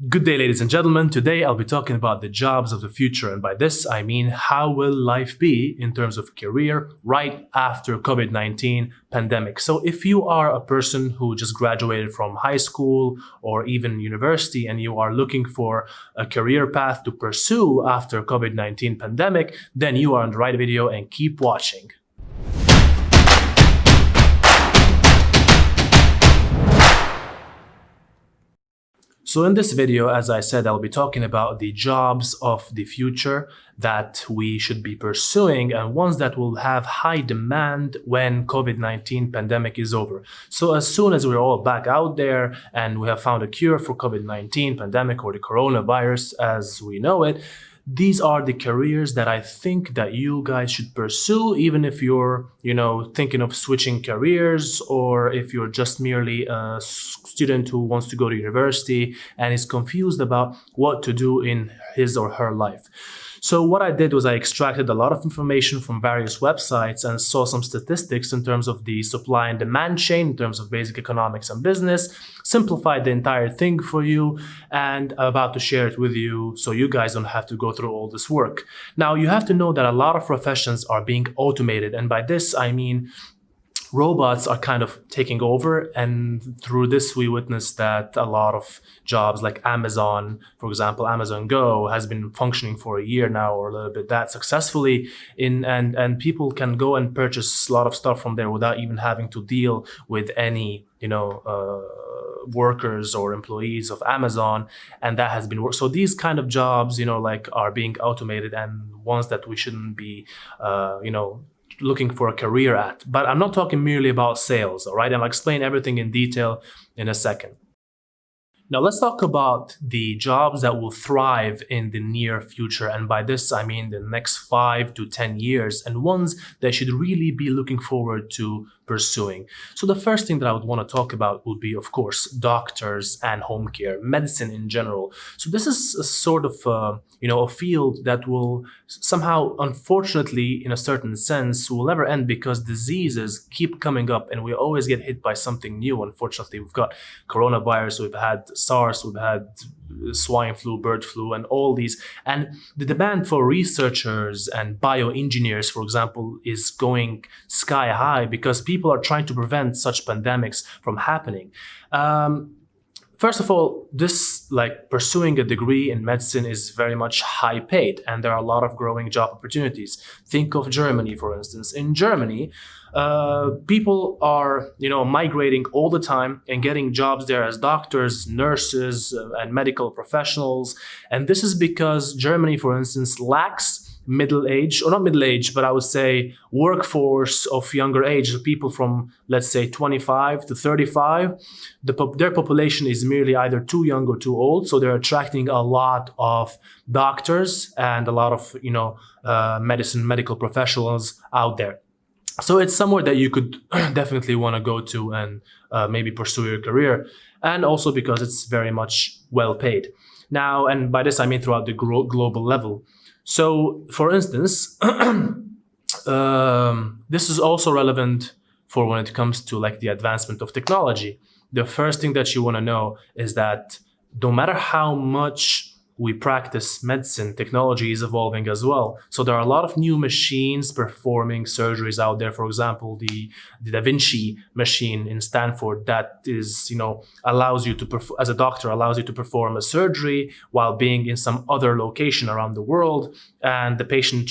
Good day, ladies and gentlemen. Today I'll be talking about the jobs of the future. And by this, I mean how will life be in terms of career right after COVID-19 pandemic. So if you are a person who just graduated from high school or even university and you are looking for a career path to pursue after COVID-19 pandemic, then you are on the right video and keep watching. So in this video, as I said, I'll be talking about the jobs of the future that we should be pursuing and ones that will have high demand when COVID-19 pandemic is over. So as soon as we're all back out there and we have found a cure for COVID-19 pandemic or the coronavirus as we know it, these are the careers that I think that you guys should pursue, even if you're, thinking of switching careers, or if you're just merely a student who wants to go to university and is confused about what to do in his or her life. So what I did was I extracted a lot of information from various websites and saw some statistics in terms of the supply and demand chain, in terms of basic economics and business, simplified the entire thing for you, and I'm about to share it with you so you guys don't have to go through all this work. Now, you have to know that a lot of professions are being automated, and by this I mean robots are kind of taking over, and through this we witnessed that a lot of jobs like Amazon, for example, Amazon Go has been functioning for a year now or a little bit that successfully and people can go and purchase a lot of stuff from there without even having to deal with any workers or employees of Amazon, and that has been work. So these kind of jobs are being automated and ones that we shouldn't be looking for a career at. But I'm not talking merely about sales, all right? And I'll explain everything in detail in a second. Now let's talk about the jobs that will thrive in the near future. And by this, I mean the next 5 to 10 years and ones that should really be looking forward to pursuing. So the first thing that I would want to talk about would be, of course, doctors and home care, medicine in general. So this is a sort of, a field that will somehow, unfortunately, in a certain sense, will never end because diseases keep coming up and we always get hit by something new. Unfortunately, we've got coronavirus, we've had SARS, we've had swine flu, bird flu, and all these. And the demand for researchers and bioengineers, for example, is going sky high because people are trying to prevent such pandemics from happening. First of all, this pursuing a degree in medicine is very much high paid and there are a lot of growing job opportunities. Think of Germany, for instance. In Germany, people are, migrating all the time and getting jobs there as doctors, nurses, and medical professionals. And this is because Germany, for instance, lacks middle age, or not middle age, but I would say workforce of younger age, people from, let's say, 25 to 35. Their population is merely either too young or too old, so they're attracting a lot of doctors and a lot of, medical professionals out there. So it's somewhere that you could definitely want to go to and maybe pursue your career, and also because it's very much well paid. Now, and by this I mean throughout the global level. So, for instance, this is also relevant for when it comes to the advancement of technology. The first thing that you want to know is that no matter how much we practice medicine, technology is evolving as well. So there are a lot of new machines performing surgeries out there. For example, the Da Vinci machine in Stanford that is, allows you to, as a doctor, allows you to perform a surgery while being in some other location around the world and the patient,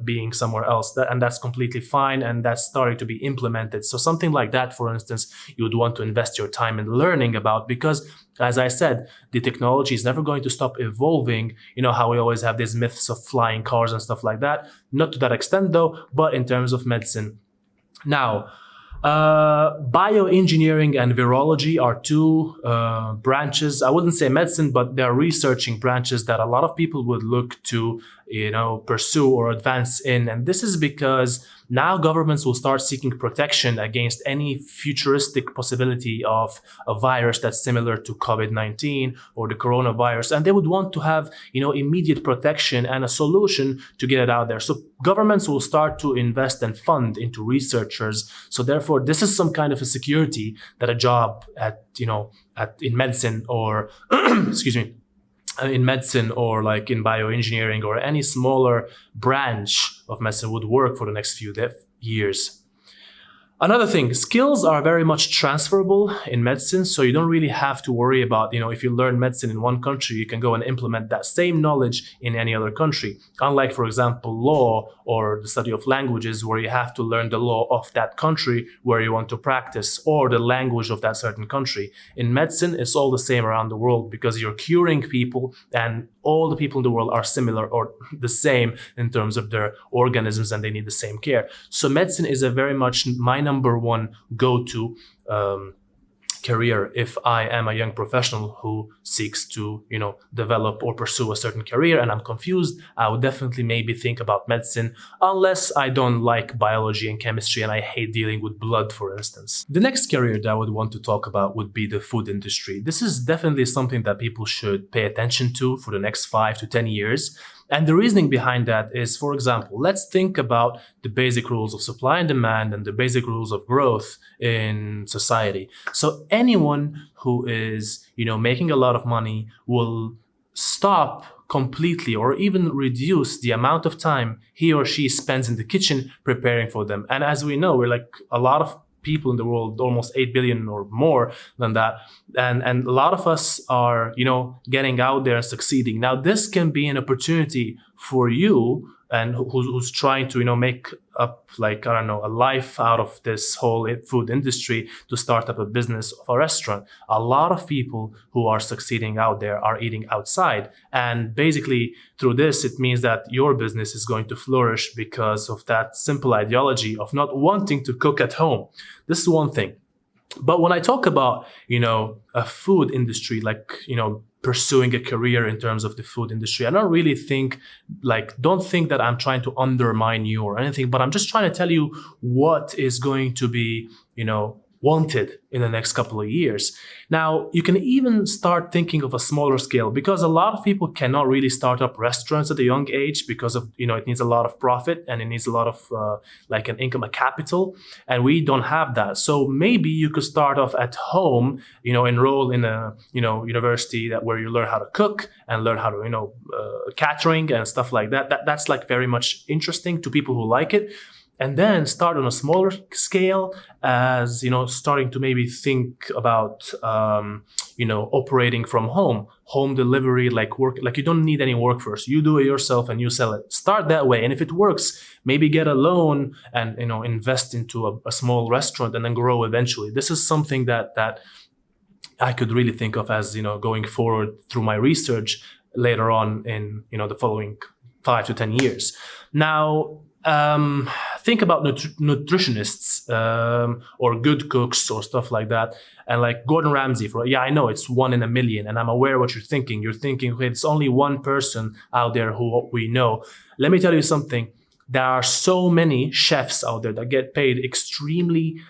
being somewhere else. And that's completely fine. And that's starting to be implemented. So something like that, for instance, you would want to invest your time in learning about because, as I said, the technology is never going to stop evolving. You know how we always have these myths of flying cars and stuff like that. Not to that extent though, but in terms of medicine. Now, bioengineering and virology are two branches. I wouldn't say medicine, but they're researching branches that a lot of people would look to, pursue or advance in. And this is because now governments will start seeking protection against any futuristic possibility of a virus that's similar to COVID-19 or the coronavirus. And they would want to have, immediate protection and a solution to get it out there. So governments will start to invest and fund into researchers. So therefore, this is some kind of a security that a job in medicine or, excuse me, in medicine or like in bioengineering or any smaller branch of medicine would work for the next few years. Another thing, skills are very much transferable in medicine, so you don't really have to worry about, if you learn medicine in one country, you can go and implement that same knowledge in any other country. Unlike, for example, law or the study of languages, where you have to learn the law of that country where you want to practice or the language of that certain country. In medicine, it's all the same around the world because you're curing people and all the people in the world are similar or the same in terms of their organisms and they need the same care. So medicine is a very much my number one go-to career if I am a young professional who seeks to, develop or pursue a certain career and I'm confused. I would definitely maybe think about medicine, unless I don't like biology and chemistry and I hate dealing with blood, for instance. The next career that I would want to talk about would be the food industry. This is definitely something that people should pay attention to for the next 5 to 10 years. And the reasoning behind that is, for example, let's think about the basic rules of supply and demand and the basic rules of growth in society. So anyone who is, making a lot of money will stop completely or even reduce the amount of time he or she spends in the kitchen preparing for them. And as we know, we're like a lot of people in the world, almost 8 billion or more than that. And a lot of us are, getting out there and succeeding. Now, this can be an opportunity for you and who's trying to, make up a life out of this whole food industry to start up a business of a restaurant. A lot of people who are succeeding out there are eating outside. And basically through this, it means that your business is going to flourish because of that simple ideology of not wanting to cook at home. This is one thing. But when I talk about, a food industry, pursuing a career in terms of the food industry, I don't really don't think that I'm trying to undermine you or anything, but I'm just trying to tell you what is going to be, wanted in the next couple of years. Now, you can even start thinking of a smaller scale because a lot of people cannot really start up restaurants at a young age because of, it needs a lot of profit and it needs a lot of an income, a capital, and we don't have that. So maybe you could start off at home, enroll in a, university where you learn how to cook and learn how to, catering and stuff like that. That's very much interesting to people who like it. And then start on a smaller scale as, starting to maybe think about, operating from home delivery, work, you don't need any work first. You do it yourself and you sell it. Start that way. And if it works, maybe get a loan and, invest into a small restaurant and then grow eventually. This is something that I could really think of as, going forward through my research later on in, the following 5 to 10 years. Now, think about nutritionists or good cooks or stuff like that. And Gordon Ramsay, I know it's 1 in a million and I'm aware what you're thinking. You're thinking, okay, it's only one person out there who we know. Let me tell you something. There are so many chefs out there that get paid extremely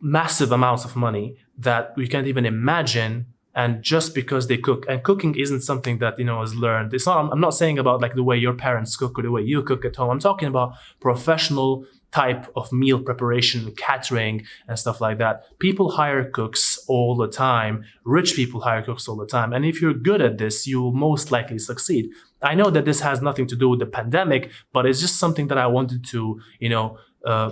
massive amounts of money that we can't even imagine. And just because they cook, and cooking isn't something that, is learned. It's not, I'm not saying about the way your parents cook or the way you cook at home. I'm talking about professional type of meal preparation, catering and stuff like that. People hire cooks all the time. Rich people hire cooks all the time. And if you're good at this, you will most likely succeed. I know that this has nothing to do with the pandemic, but it's just something that I wanted to,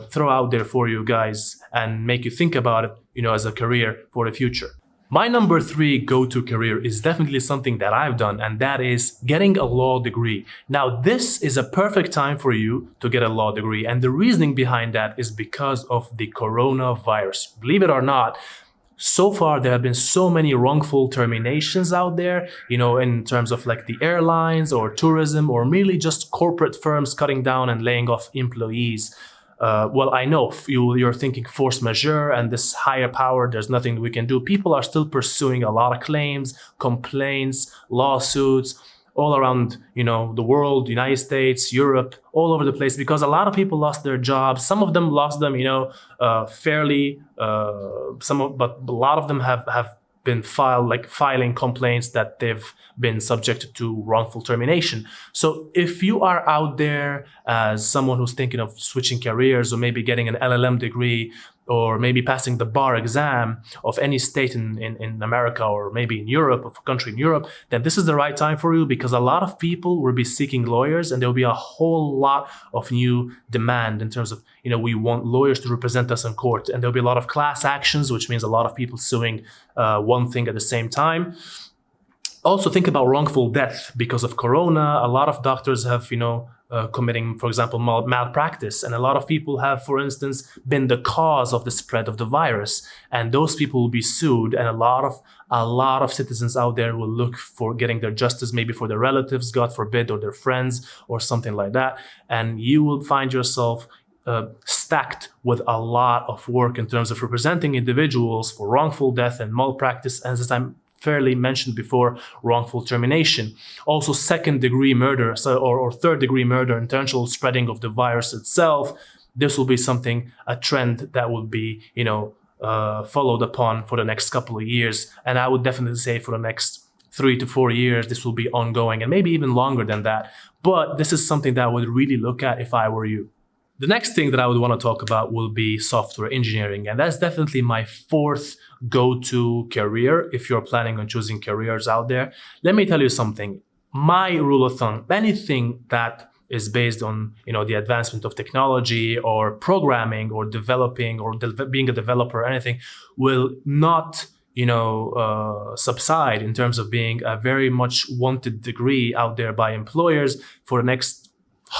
throw out there for you guys and make you think about it, as a career for the future. My number 3 go-to career is definitely something that I've done, and that is getting a law degree. Now, this is a perfect time for you to get a law degree, and the reasoning behind that is because of the coronavirus. Believe it or not, so far there have been so many wrongful terminations out there, in terms of the airlines or tourism or merely just corporate firms cutting down and laying off employees. I know you're thinking force majeure and this higher power, there's nothing we can do. People are still pursuing a lot of claims, complaints, lawsuits all around, the world, United States, Europe, all over the place, because a lot of people lost their jobs. Some of them lost them, fairly, but a lot of them have been filing complaints that they've been subjected to wrongful termination. So if you are out there as someone who's thinking of switching careers or maybe getting an LLM degree, or maybe passing the bar exam of any state in America, or maybe in Europe, of a country in Europe, then this is the right time for you, because a lot of people will be seeking lawyers, and there will be a whole lot of new demand in terms of, we want lawyers to represent us in court, and there'll be a lot of class actions, which means a lot of people suing one thing at the same time. Also think about wrongful death. Because of Corona, a lot of doctors have, committing, for example, malpractice. And a lot of people have, for instance, been the cause of the spread of the virus. And those people will be sued. And a lot of citizens out there will look for getting their justice, maybe for their relatives, God forbid, or their friends, or something like that. And you will find yourself stacked with a lot of work in terms of representing individuals for wrongful death and malpractice. And as I'm fairly mentioned before, wrongful termination. Also second-degree murder, or third-degree murder, intentional spreading of the virus itself. This will be a trend that will be, followed upon for the next couple of years. And I would definitely say for the next 3 to 4 years, this will be ongoing, and maybe even longer than that. But this is something that I would really look at if I were you. The next thing that I would want to talk about will be software engineering. And that's definitely my fourth go-to career if you're planning on choosing careers out there. Let me tell you something. My rule of thumb, anything that is based on, the advancement of technology or programming or developing or being a developer or anything, will not subside in terms of being a very much wanted degree out there by employers for the next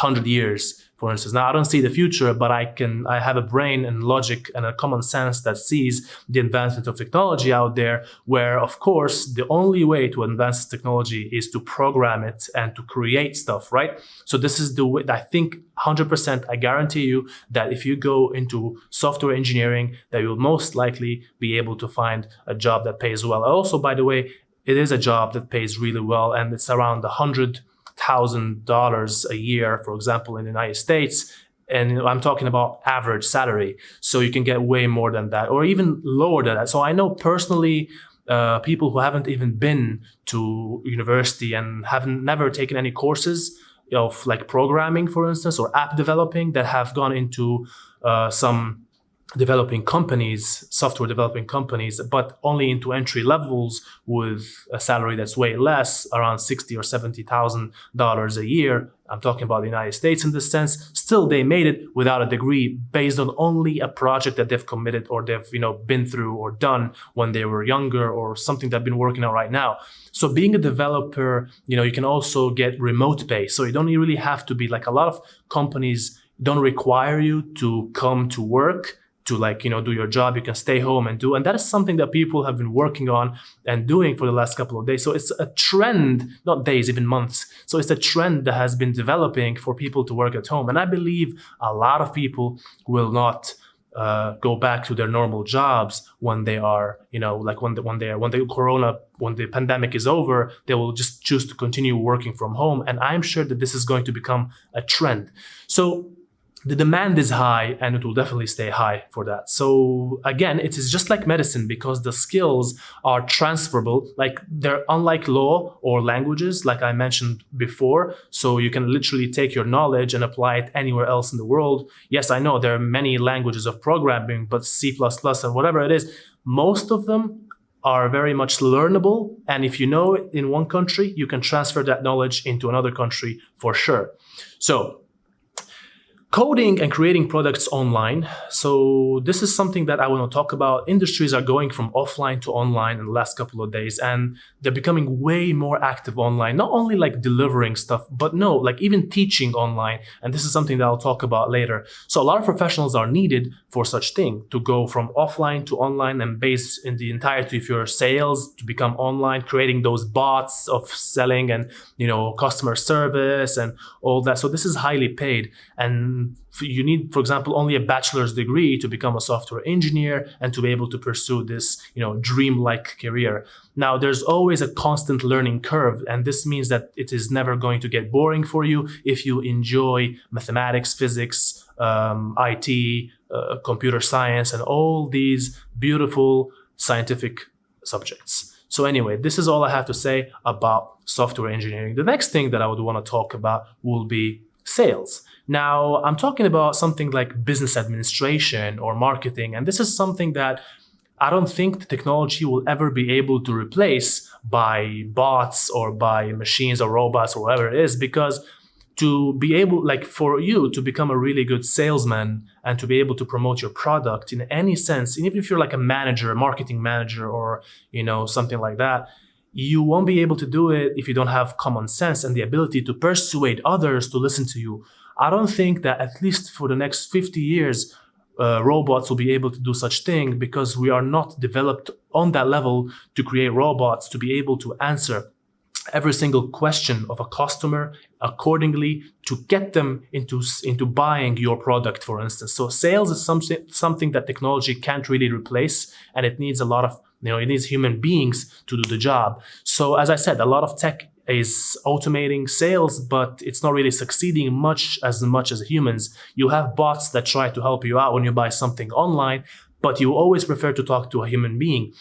100 years. For instance, now I don't see the future, but I have a brain and logic and a common sense that sees the advancement of technology out there, where of course the only way to advance technology is to program it and to create stuff, right? So this is the way. I think 100%, I guarantee you that if you go into software engineering, that you'll most likely be able to find a job that pays well. Also, by the way, it is a job that pays really well, and it's around $100,000 a year, for example, in the United States. And I'm talking about average salary. So you can get way more than that, or even lower than that. So I know personally people who haven't even been to university and never taken any courses of like programming, for instance, or app developing, that have gone into some software developing companies, but only into entry levels with a salary that's way less, around $60,000 or $70,000 a year. I'm talking about the United States in this sense. Still, they made it without a degree, based on only a project that they've committed or they've been through or done when they were younger, or something they've been working on right now. So being a developer, you can also get remote pay. So you don't really have to be, like, a lot of companies don't require you to come to work to do your job. You can stay home and that is something that people have been working on and doing for the last couple of days. So it's a trend, not days, even months. So it's a trend that has been developing for people to work at home. And I believe a lot of people will not go back to their normal jobs when they are, when the pandemic is over, they will just choose to continue working from home. And I'm sure that this is going to become a trend. So the demand is high, and it will definitely stay high for that. So again, it is just like medicine, because the skills are transferable. Like, they're unlike law or languages, like I mentioned before. So you can literally take your knowledge and apply it anywhere else in the world. Yes, I know there are many languages of programming, but C++ and whatever it is, most of them are very much learnable. And if you know it in one country, you can transfer that knowledge into another country for sure. So coding and creating products online. So this is something that I want to talk about. Industries are going from offline to online in the last couple of days, and they're becoming way more active online, not only like delivering stuff, but even teaching online. And this is something that I'll talk about later. So a lot of professionals are needed for such thing, to go from offline to online, and based in the entirety of your sales to become online, creating those bots of selling and, customer service and all that. So this is highly paid, and you need, for example, only a bachelor's degree to become a software engineer and to be able to pursue this, dream-like career. Now, there's always a constant learning curve, and this means that it is never going to get boring for you if you enjoy mathematics, physics, IT, computer science, and all these beautiful scientific subjects. So anyway, this is all I have to say about software engineering. The next thing that I would want to talk about will be sales. Now, I'm talking about something like business administration or marketing, and this is something that I don't think the technology will ever be able to replace by bots or by machines or robots or whatever it is, because to be able, like for you to become a really good salesman and to be able to promote your product in any sense, and even if you're like a manager, a marketing manager, or something like that, you won't be able to do it if you don't have common sense and the ability to persuade others to listen to you. I don't think that at least for the next 50 years, robots will be able to do such thing, because we are not developed on that level to create robots to be able to answer every single question of a customer accordingly to get them into buying your product, for instance. So sales is something that technology can't really replace, and it needs a lot of it needs human beings to do the job. So as I said, a lot of tech is automating sales, but it's not really succeeding much as humans. You have bots that try to help you out when you buy something online, but you always prefer to talk to a human being.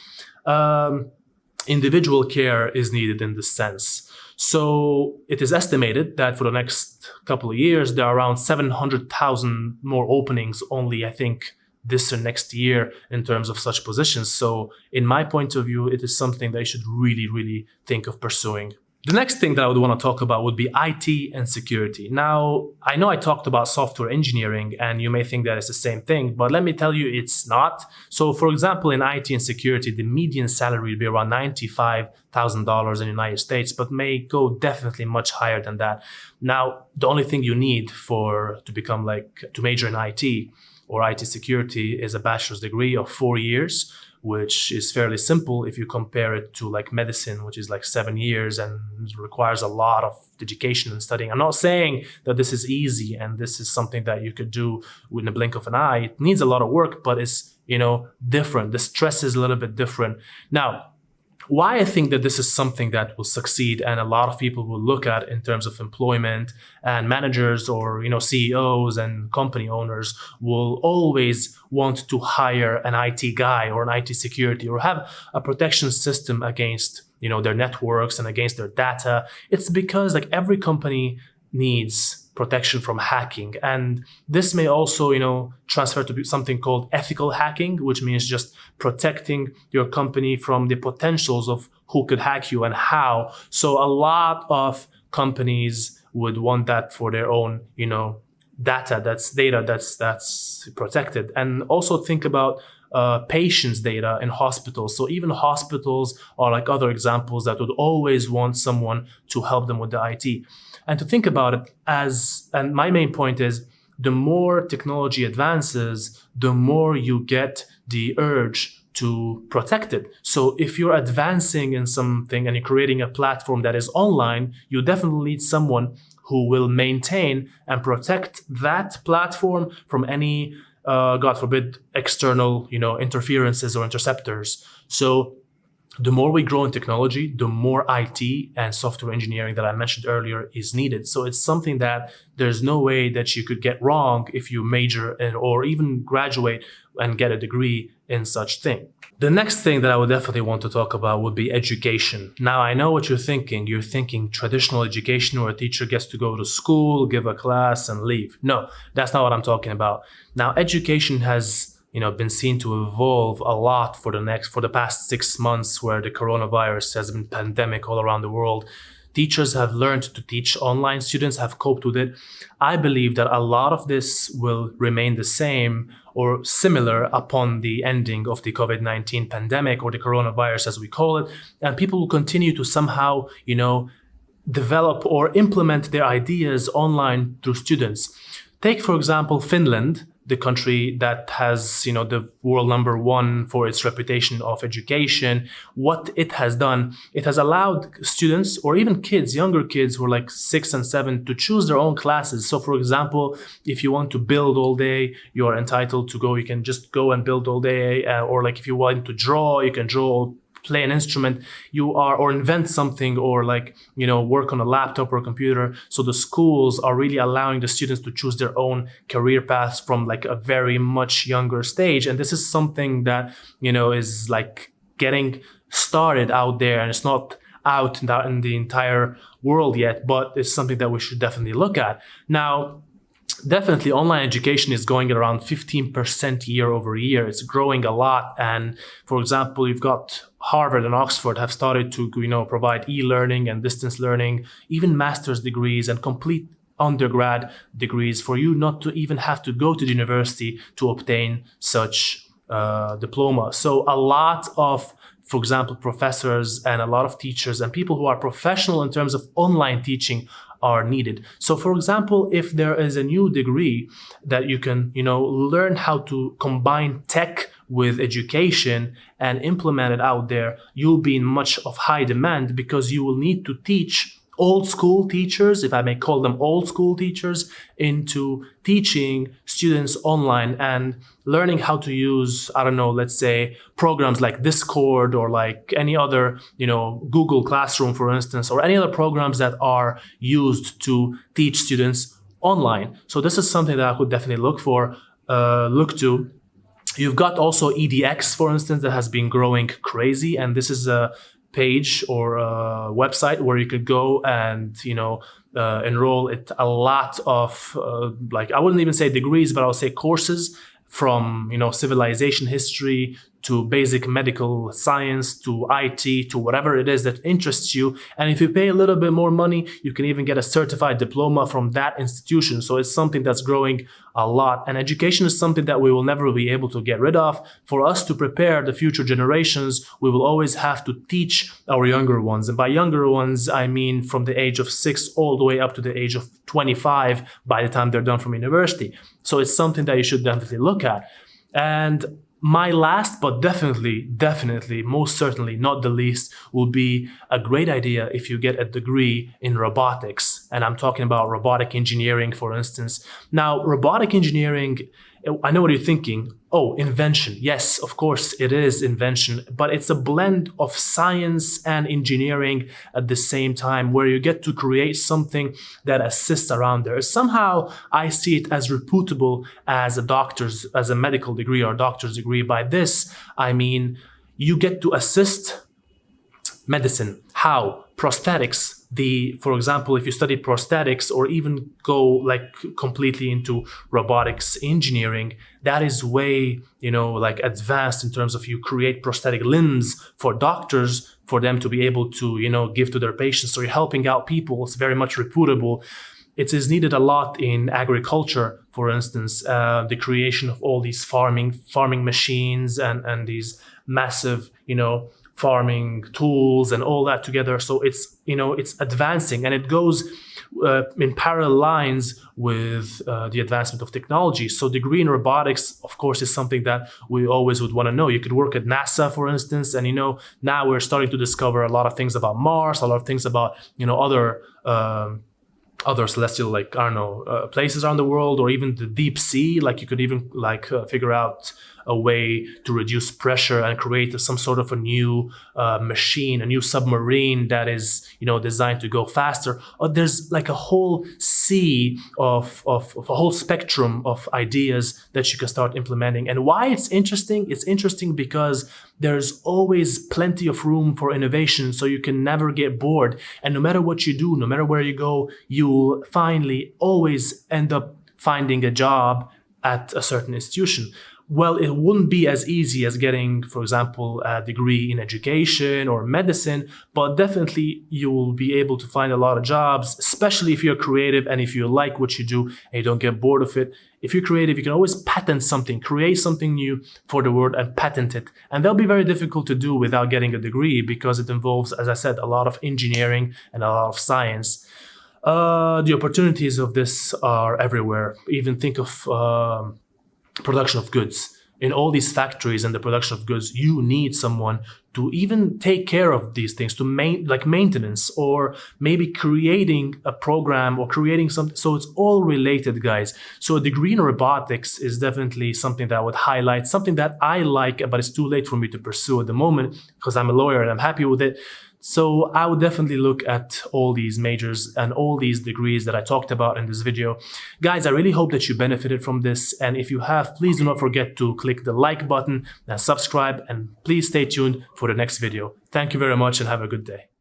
Individual care is needed in this sense. So it is estimated that for the next couple of years, there are around 700,000 more openings only, I think, this or next year in terms of such positions. So in my point of view, it is something that you should really, really think of pursuing. The next thing that I would want to talk about would be IT and security. Now, I know I talked about software engineering, and you may think that it's the same thing, but let me tell you, it's not. So, for example, in IT and security, the median salary would be around $95,000 in the United States, but may go definitely much higher than that. Now, the only thing you need to major in IT or IT security is a bachelor's degree of 4 years, which is fairly simple if you compare it to like medicine, which is like 7 years and requires a lot of education and studying. I'm not saying that this is easy and this is something that you could do in a blink of an eye. It needs a lot of work, but it's, different. The stress is a little bit different. Now, why I think that this is something that will succeed and a lot of people will look at in terms of employment, and managers or CEOs and company owners will always want to hire an IT guy or an IT security or have a protection system against their networks and against their data. It's because like every company needs protection from hacking, and this may also transfer to something called ethical hacking, which means just protecting your company from the potentials of who could hack you and how. So a lot of companies would want that for their own data that's protected. And also think about patients' data in hospitals. So even hospitals are like other examples that would always want someone to help them with the IT. And to think about it and my main point is, the more technology advances, the more you get the urge to protect it. So if you're advancing in something and you're creating a platform that is online, you definitely need someone who will maintain and protect that platform from any, God forbid, external, interferences or interceptors. So the more we grow in technology, the more IT and software engineering that I mentioned earlier is needed. So it's something that there's no way that you could get wrong if you major in, or even graduate and get a degree in such thing. The next thing that I would definitely want to talk about would be education. Now, I know what you're thinking. You're thinking traditional education where a teacher gets to go to school, give a class, and leave. No, that's not what I'm talking about. Now, education has been seen to evolve a lot for the past 6 months, where the coronavirus has been pandemic all around the world. Teachers have learned to teach online. Students have coped with it. I believe that a lot of this will remain the same or similar upon the ending of the COVID-19 pandemic, or the coronavirus as we call it. And people will continue to somehow, develop or implement their ideas online through students. Take, for example, Finland, the country that has, the world number one for its reputation of education. What it has done, it has allowed students or even kids, younger kids who are like 6 and 7, to choose their own classes. So for example, if you want to build all day, you are entitled to go. You can just go and build all day. Or like if you want to draw, you can draw, play an instrument, or invent something, or work on a laptop or a computer. So the schools are really allowing the students to choose their own career paths from like a very much younger stage. And this is something that, is like getting started out there, and it's not out in the entire world yet, but it's something that we should definitely look at. Now, definitely online education is going at around 15% year over year. It's growing a lot. And for example, you've got Harvard and Oxford have started to, provide e-learning and distance learning, even master's degrees and complete undergrad degrees for you not to even have to go to the university to obtain such diploma. So a lot of, for example, professors and a lot of teachers and people who are professional in terms of online teaching are needed. So for example, if there is a new degree that you can, learn how to combine tech with education and implement it out there, you'll be in much of high demand because you will need to teach old school teachers, if I may call them old school teachers, into teaching students online and learning how to use, let's say programs like Discord or like any other, Google Classroom, for instance, or any other programs that are used to teach students online. So this is something that I would definitely look to. You've got also edX, for instance, that has been growing crazy, and this is a page or a website where you could go and enroll at a lot of I wouldn't even say degrees, but I'll say courses from civilization history to basic medical science to IT to whatever it is that interests you. And if you pay a little bit more money, you can even get a certified diploma from that institution. So it's something that's growing a lot. And education is something that we will never be able to get rid of. For us to prepare the future generations, we will always have to teach our younger ones. And by younger ones, I mean from the age of 6 all the way up to the age of 25 by the time they're done from university. So it's something that you should definitely look at. And my last, but definitely, most certainly not the least, will be a great idea if you get a degree in robotics. And I'm talking about robotic engineering, for instance. Now, robotic engineering, I know what you're thinking. Oh, invention. Yes, of course, it is invention, but it's a blend of science and engineering at the same time, where you get to create something that assists around there. Somehow, I see it as reputable as a medical degree or doctor's degree. By this, I mean, you get to assist medicine. How? Prosthetics. For example, if you study prosthetics or even go completely into robotics engineering, that is way, advanced in terms of you create prosthetic limbs for doctors for them to be able to, give to their patients. So you're helping out people. It's very much reputable. It is needed a lot in agriculture, for instance, the creation of all these farming machines and these massive, farming tools and all that together. So it's advancing, and it goes in parallel lines with the advancement of technology. So degree in robotics, of course, is something that we always would want to know. You could work at NASA, for instance, and now we're starting to discover a lot of things about Mars, a lot of things about other celestial, places around the world, or even the deep sea. You could even figure out a way to reduce pressure and create some sort of a new machine, a new submarine that is, designed to go faster. Or there's a whole sea of a whole spectrum of ideas that you can start implementing. And why it's interesting? It's interesting because there's always plenty of room for innovation, so you can never get bored. And no matter what you do, no matter where you go, you'll finally always end up finding a job at a certain institution. Well, it wouldn't be as easy as getting, for example, a degree in education or medicine, but definitely you will be able to find a lot of jobs, especially if you're creative and if you like what you do and you don't get bored of it. If you're creative, you can always patent something, create something new for the world and patent it. And that'll be very difficult to do without getting a degree because it involves, as I said, a lot of engineering and a lot of science. The opportunities of this are everywhere. Even think of production of goods. In all these factories and the production of goods, you need someone to even take care of these things, to maintenance, or maybe creating a program or creating something. So it's all related, guys. So a degree in robotics is definitely something that I would highlight, something that I like, but it's too late for me to pursue at the moment because I'm a lawyer and I'm happy with it. So I would definitely look at all these majors and all these degrees that I talked about in this video. Guys, I really hope that you benefited from this. And if you have, please do not forget to click the like button and subscribe. And please stay tuned for the next video. Thank you very much and have a good day.